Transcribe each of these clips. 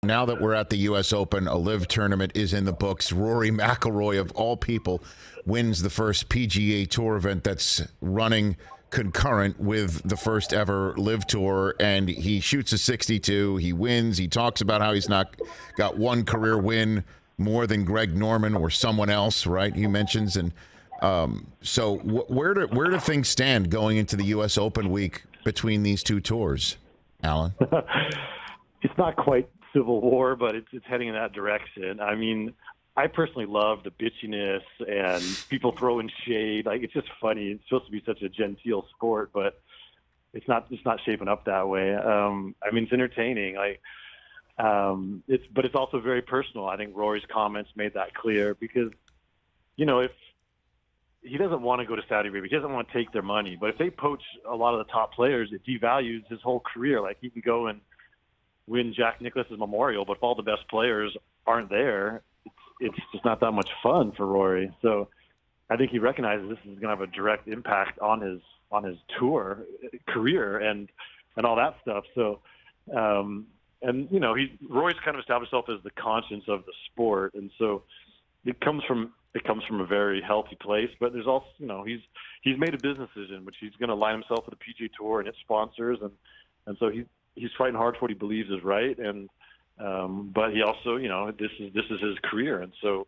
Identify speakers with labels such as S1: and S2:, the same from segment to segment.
S1: Now that we're at the U.S. Open, a LIV tournament is in the books. Rory McIlroy, of all people, wins the first PGA Tour event that's running concurrent with the first ever LIV Tour, and he shoots a 62. He wins. He talks about how he's not got one career win more than Greg Norman or someone else, right? He mentions, and so where do things stand going into the U.S. Open week between these two tours, Alan?
S2: It's not quite civil war, but it's heading in that direction. I mean, I personally love the bitchiness and people throwing shade. Like, it's just funny. It's supposed to be such a genteel sport, but it's not shaping up that way. I mean, it's entertaining. But it's also very personal. I think Rory's comments made that clear because, if he doesn't want to go to Saudi Arabia, he doesn't want to take their money. But if they poach a lot of the top players, it devalues his whole career. Like, he can go and win Jack Nicklaus's memorial, but if all the best players aren't there, it's just not that much fun for Rory. So I think he recognizes this is going to have a direct impact on his tour career and all that stuff. So, Rory's kind of established himself as the conscience of the sport, and so it comes from a very healthy place. But there's also, he's made a business decision, which he's going to align himself with the PGA Tour and its sponsors, and so he's fighting hard for what he believes is right, and but he also, this is his career, and so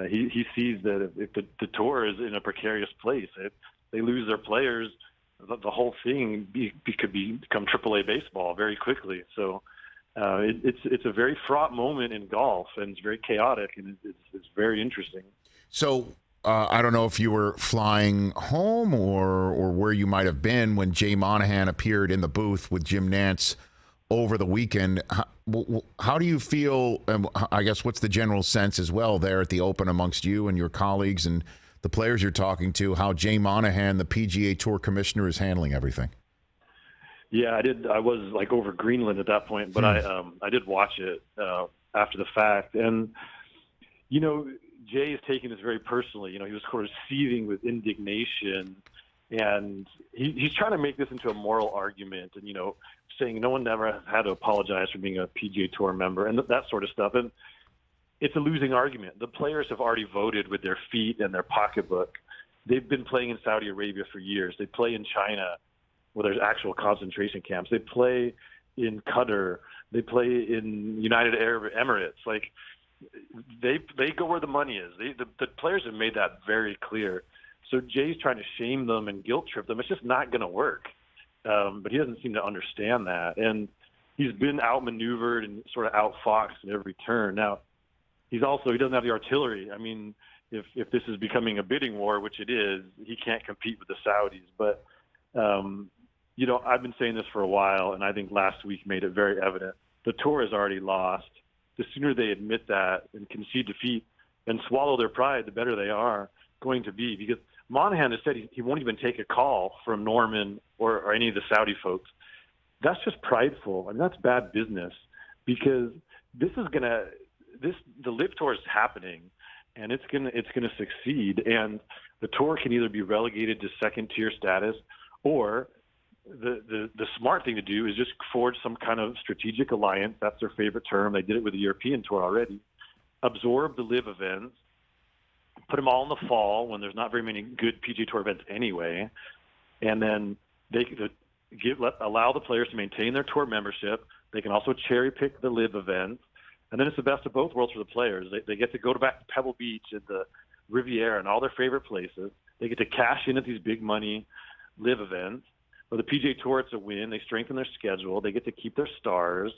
S2: he sees that if the tour is in a precarious place, if they lose their players, the whole thing could become AAA baseball very quickly. So it's a very fraught moment in golf, and it's very chaotic, and it's very interesting.
S1: So. I don't know if you were flying home or where you might have been when Jay Monahan appeared in the booth with Jim Nantz over the weekend. How do you feel, and I guess what's the general sense as well there at the Open amongst you and your colleagues and the players you're talking to, how Jay Monahan, the PGA Tour commissioner, is handling everything?
S2: Yeah, I did. I was over Greenland at that point, but I did watch it after the fact. And, Jay is taking this very personally. He was sort of seething with indignation, and he's trying to make this into a moral argument, and saying no one ever had to apologize for being a PGA Tour member and that sort of stuff. And it's a losing argument. The players have already voted with their feet and their pocketbook. They've been playing in Saudi Arabia for years. They play in China, where there's actual concentration camps. They play in Qatar. They play in United Arab Emirates. They go where the money is. The players have made that very clear. So Jay's trying to shame them and guilt trip them. It's just not going to work. But he doesn't seem to understand that. And he's been outmaneuvered and sort of outfoxed at every turn. Now, he doesn't have the artillery. I mean, if this is becoming a bidding war, which it is, he can't compete with the Saudis. But, I've been saying this for a while, and I think last week made it very evident. The tour is already lost. The sooner they admit that and concede defeat and swallow their pride, the better they are going to be. Because Monahan has said he won't even take a call from Norman or any of the Saudi folks. That's just prideful. I mean, that's bad business, because the LIV Tour is happening, and it's gonna succeed. And the tour can either be relegated to second tier status, or the smart thing to do is just forge some kind of strategic alliance. That's their favorite term. They did it with the European Tour already. Absorb the LIV events, put them all in the fall when there's not very many good PGA Tour events anyway, and then allow the players to maintain their tour membership. They can also cherry pick the LIV events, and then it's the best of both worlds for the players. They get to go back to Pebble Beach and the Riviera and all their favorite places. They get to cash in at these big money LIV events. For the PGA Tour, it's a win. They strengthen their schedule. They get to keep their stars.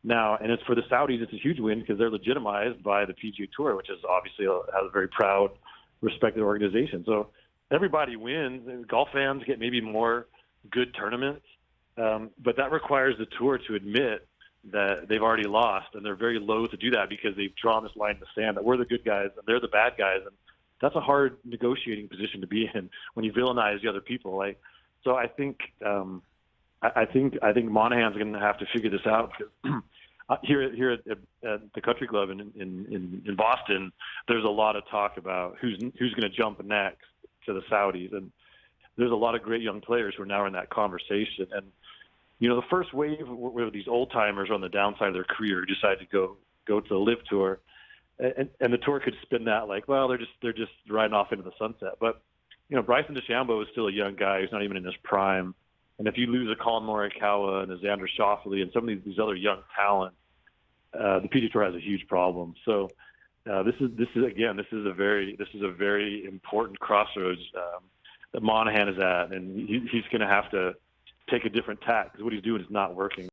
S2: Now, and it's for the Saudis, it's a huge win because they're legitimized by the PGA Tour, which is obviously has a very proud, respected organization. So everybody wins. Golf fans get maybe more good tournaments, but that requires the tour to admit that they've already lost, and they're very loath to do that because they've drawn this line in the sand that we're the good guys and they're the bad guys, and that's a hard negotiating position to be in when you villainize the other people. So I think Monahan's going to have to figure this out. Here at the Country Club in Boston, there's a lot of talk about who's going to jump next to the Saudis, and there's a lot of great young players who are now in that conversation. And the first wave where these old timers on the downside of their career decide to go to the LIV Tour, and the tour could spin that like, well, they're just riding off into the sunset. But Bryson DeChambeau is still a young guy who's not even in his prime, and if you lose a Colin Morikawa and a Xander Schauffele and some of these other young talent, the PGA Tour has a huge problem. So this is a very important crossroads that Monahan is at, and he's going to have to take a different tack because what he's doing is not working.